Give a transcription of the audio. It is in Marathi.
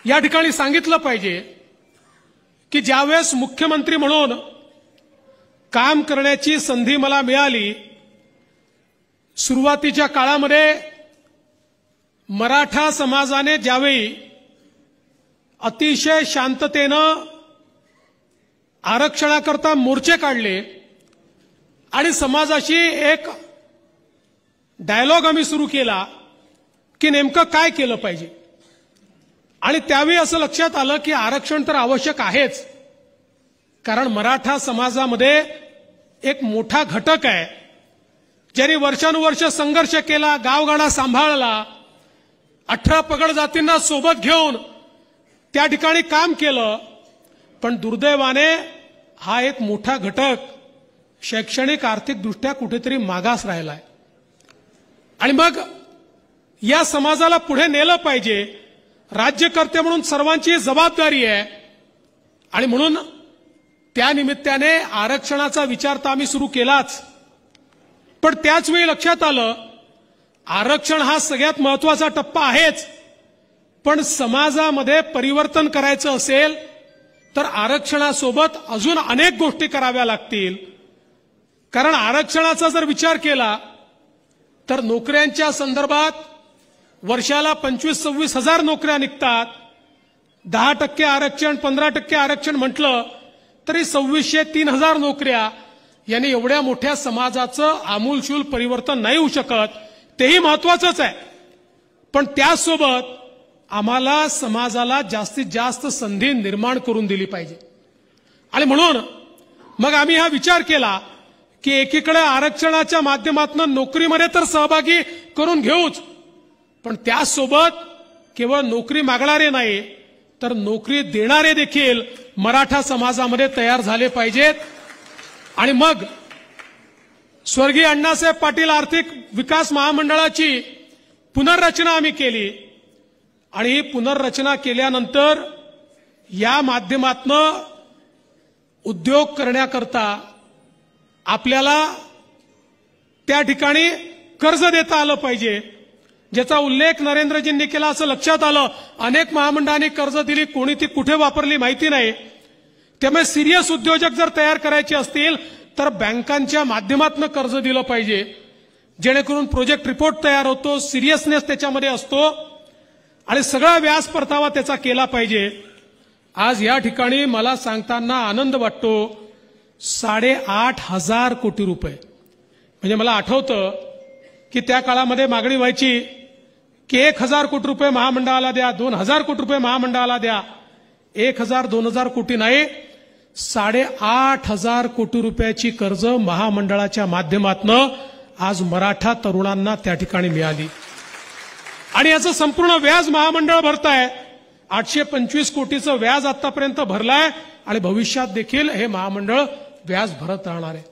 या ठिकाणी सांगितलं पाहिजे की ज्यावेळेस मुख्यमंत्री म्हणून काम करण्याची संधी मला मिळाली, सुरुवातीच्या काळामध्ये मराठा समाजाने ज्यावेळी अतिशय शांततेनं आरक्षणाकरता मोर्चे काढले आणि समाजाशी एक डायलॉग आम्ही सुरू केला की नेमकं काय केलं पाहिजे, आणि त्यावेळी असं लक्षात आलं की आरक्षण तर आवश्यक आहेच, कारण मराठा समाजामध्ये एक मोठा घटक आहे ज्यांनी वर्षानुवर्ष संघर्ष केला, गावगाडा सांभाळला, 18 पगड जातींना सोबत घेऊन त्या ठिकाणी काम केलं, पण दुर्दैवाने हा एक मोठा घटक शैक्षणिक आर्थिकदृष्ट्या कुठेतरी मागास राहिलाय. आणि मग या समाजाला पुढे नेलं पाहिजे, राज्यकर्ते म्हणून सर्वांची जबाबदारी आहे, आणि म्हणून त्या निमित्ताने आरक्षणाचा विचार तर आम्ही सुरू केलाच, पण त्याच वेळी लक्षात आलं आरक्षण हा सगळ्यात महत्वाचा टप्पा आहेच, पण समाजामध्ये परिवर्तन करायचं असेल तर आरक्षणासोबत अजून अनेक गोष्टी कराव्या लागतील. कारण आरक्षणाचा जर विचार केला तर नोकऱ्यांच्या संदर्भात वर्षाला 25-26 हजार नोकऱ्या निघतात. 10% आरक्षण, 15% आरक्षण म्हटलं तरी 2600-3000 नोकऱ्या, याने एवढ्या मोठ्या समाजाचं आमूलचूल परिवर्तन नाही होऊ शकत. तेही महत्वाचंच आहे, पण त्यासोबत आम्हाला समाजाला जास्तीत जास्त संधी निर्माण करून दिली पाहिजे. आणि म्हणून मग आम्ही हा विचार केला की एकीकडे आरक्षणाच्या माध्यमातून नोकरीमध्ये तर सहभागी करून घेऊच, पण त्यासोबत केवळ नोकरी मागणारे नाही तर नोकरी देणारे देखील मराठा समाजामध्ये तयार झाले पाहिजेत. आणि मग स्वर्गीय अण्णासाहेब पाटील आर्थिक विकास महामंडळाची पुनर्रचना आम्ही केली, आणि ही पुनर्रचना केल्यानंतर या माध्यमातून उद्योग करण्याकरता आपल्याला त्या ठिकाणी कर्ज देता आलं पाहिजे, ज्याचा उल्लेख नरेंद्रजींनी केला. असं लक्षात आलं अनेक महामंडळांनी कर्ज दिली, कोणी ती कुठे वापरली माहिती नाही. त्यामुळे सिरियस उद्योजक जर तयार करायचे असतील तर बँकांच्या माध्यमातून कर्ज दिलं पाहिजे, जेणेकरून प्रोजेक्ट रिपोर्ट तयार होतो, सिरियसनेस त्याच्यामध्ये असतो, आणि सगळा व्याज परतावा त्याचा केला पाहिजे. आज या ठिकाणी मला सांगताना आनंद वाटतो 8,500 कोटी रुपये. म्हणजे मला आठवतं की त्या काळामध्ये मागणी व्हायची की 1,000 कोटी रुपये महामंडळाला द्या, 2,000 कोटी रुपये महामंडळाला द्या. 1,000-2,000 कोटी नाही, 8,500 कोटी रुपयाची कर्ज महामंडळाच्या माध्यमातून आज मराठा तरुणांना त्या ठिकाणी मिळाली, आणि याचं संपूर्ण व्याज महामंडळ भरताय. 825 कोटीचं व्याज आतापर्यंत भरलाय, आणि भविष्यात देखील हे महामंडळ व्याज भरत राहणार आहे.